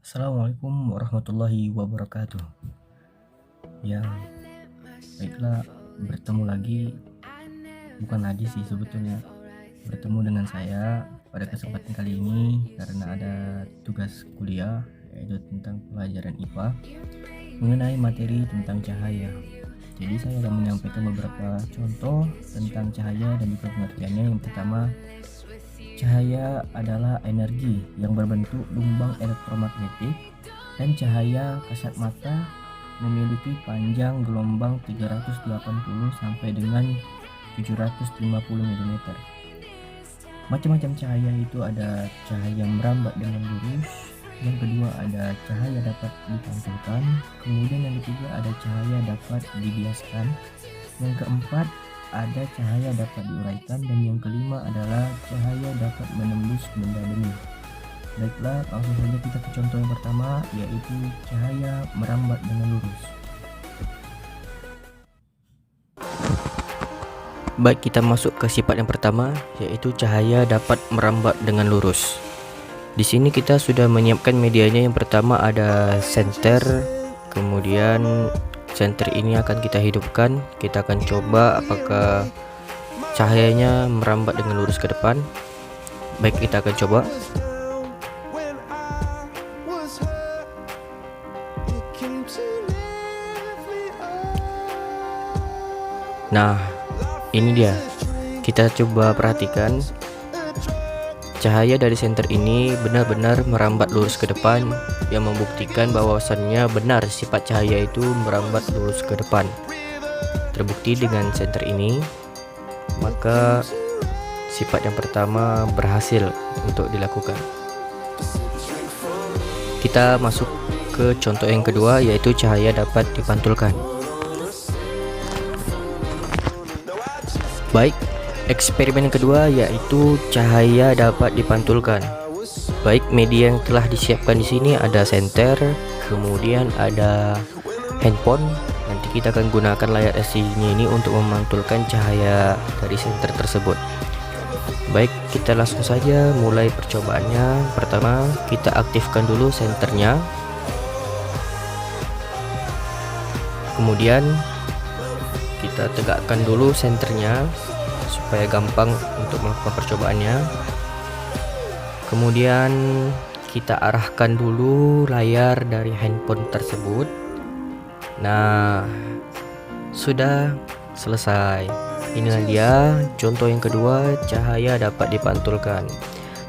Assalamualaikum warahmatullahi wabarakatuh. Ya, baiklah, bertemu lagi, bukan lagi sih sebetulnya, bertemu dengan saya pada kesempatan kali ini karena ada tugas kuliah yaitu tentang pelajaran IPA mengenai materi tentang cahaya. Jadi saya akan menyampaikan beberapa contoh tentang cahaya dan juga pengertiannya. Yang pertama, cahaya adalah energi yang berbentuk lumbang elektromagnetik, dan cahaya kasat mata memiliki panjang gelombang 380 sampai dengan 750 mm. Macam-macam cahaya itu ada cahaya merambat dengan lurus, yang kedua ada cahaya dapat dipantulkan, kemudian yang ketiga ada cahaya dapat dibiaskan, yang keempat ada cahaya dapat diuraikan, dan yang kelima adalah cahaya dapat menembus benda bening. Baiklah, langsung saja kita ke contoh yang pertama, yaitu cahaya merambat dengan lurus. Baik, kita masuk ke sifat yang pertama, yaitu cahaya dapat merambat dengan lurus. Di sini kita sudah menyiapkan medianya. Yang pertama ada senter, kemudian senter ini akan kita hidupkan. Kita akan coba apakah cahayanya merambat dengan lurus ke depan. Baik, kita akan coba. Nah, ini dia. Kita coba perhatikan. Cahaya dari senter ini benar-benar merambat lurus ke depan, yang membuktikan bahwasannya benar sifat cahaya itu merambat lurus ke depan. Terbukti dengan senter ini, maka sifat yang pertama berhasil untuk dilakukan. Kita masuk ke contoh yang kedua, yaitu cahaya dapat dipantulkan. Baik, eksperimen yang kedua yaitu cahaya dapat dipantulkan. Baik, media yang telah disiapkan di sini ada senter, kemudian ada handphone. Nanti kita akan gunakan layar LCD-nya ini untuk memantulkan cahaya dari senter tersebut. Baik, kita langsung saja mulai percobaannya. Pertama, kita aktifkan dulu senternya. Kemudian kita tegakkan dulu senternya supaya gampang untuk melakukan percobaannya. Kemudian kita arahkan dulu layar dari handphone tersebut. Nah, sudah selesai. Inilah dia contoh yang kedua, cahaya dapat dipantulkan.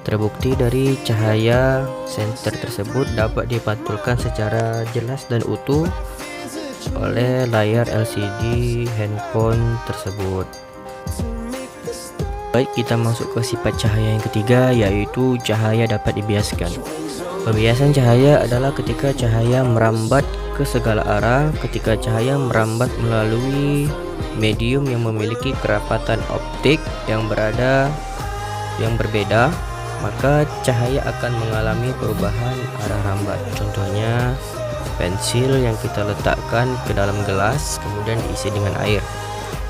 Terbukti dari cahaya senter tersebut dapat dipantulkan secara jelas dan utuh oleh layar LCD handphone tersebut. Baik, kita masuk ke sifat cahaya yang ketiga, yaitu cahaya dapat dibiaskan. Pembiasan cahaya adalah ketika cahaya merambat ke segala arah. Ketika cahaya merambat melalui medium yang memiliki kerapatan optik yang berbeda, maka cahaya akan mengalami perubahan arah rambat. Contohnya pensil yang kita letakkan ke dalam gelas kemudian diisi dengan air.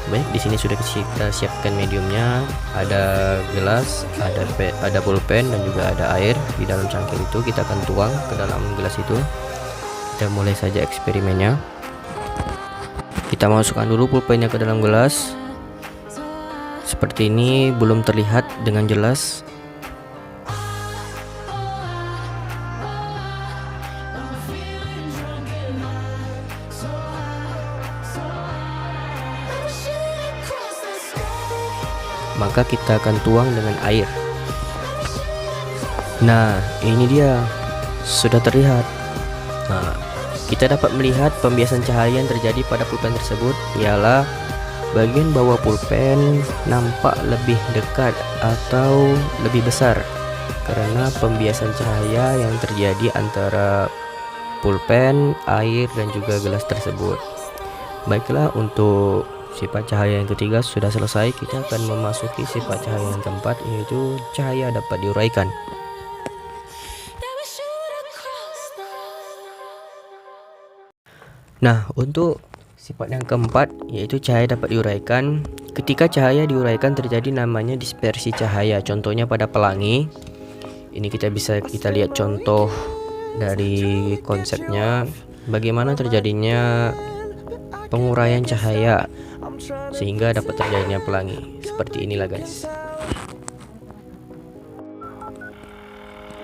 Baik, di sini sudah kita siapkan mediumnya. Ada gelas, ada pulpen, dan juga ada air di dalam cangkir itu. Kita akan tuang ke dalam gelas itu. Kita mulai saja eksperimennya. Kita masukkan dulu pulpennya ke dalam gelas. Seperti ini, belum terlihat dengan jelas. Maka kita akan tuang dengan air. Nah, ini dia, sudah terlihat. Nah, kita dapat melihat pembiasan cahaya yang terjadi pada pulpen tersebut ialah bagian bawah pulpen nampak lebih dekat atau lebih besar karena pembiasan cahaya yang terjadi antara pulpen, air, dan juga gelas tersebut. Baiklah, untuk sifat cahaya yang ketiga sudah selesai. Kita akan memasuki sifat cahaya yang keempat, yaitu cahaya dapat diuraikan. Nah, untuk sifat yang keempat yaitu cahaya dapat diuraikan. Ketika cahaya diuraikan terjadi namanya dispersi cahaya. Contohnya pada pelangi. Ini kita lihat contoh dari konsepnya, bagaimana terjadinya penguraian cahaya sehingga dapat terjadinya pelangi. Seperti inilah guys.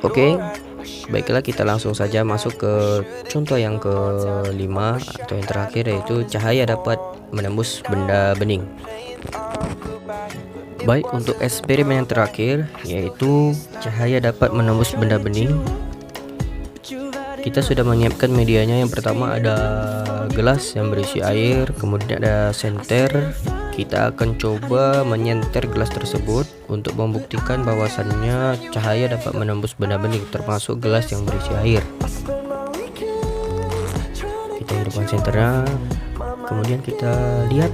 Oke, baiklah kita langsung saja masuk ke contoh yang kelima atau yang terakhir, yaitu cahaya dapat menembus benda bening. Baik, untuk eksperimen yang terakhir yaitu cahaya dapat menembus benda bening, kita sudah menyiapkan medianya. Yang pertama ada gelas yang berisi air, kemudian ada senter. Kita akan coba menyenter gelas tersebut untuk membuktikan bahwasannya cahaya dapat menembus benda bening, termasuk gelas yang berisi air. Kita hidupkan senternya, kemudian kita lihat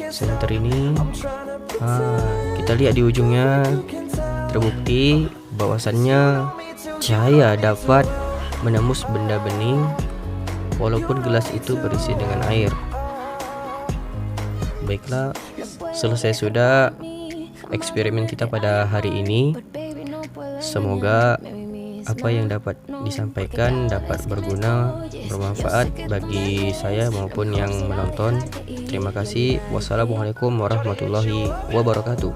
senter ini. Kita lihat di ujungnya terbukti bahwasannya cahaya dapat menembus benda bening walaupun gelas itu berisi dengan air. Baiklah, selesai sudah eksperimen kita pada hari ini. Semoga apa yang dapat disampaikan dapat berguna, bermanfaat bagi saya maupun yang menonton. Terima kasih. Wassalamualaikum warahmatullahi wabarakatuh.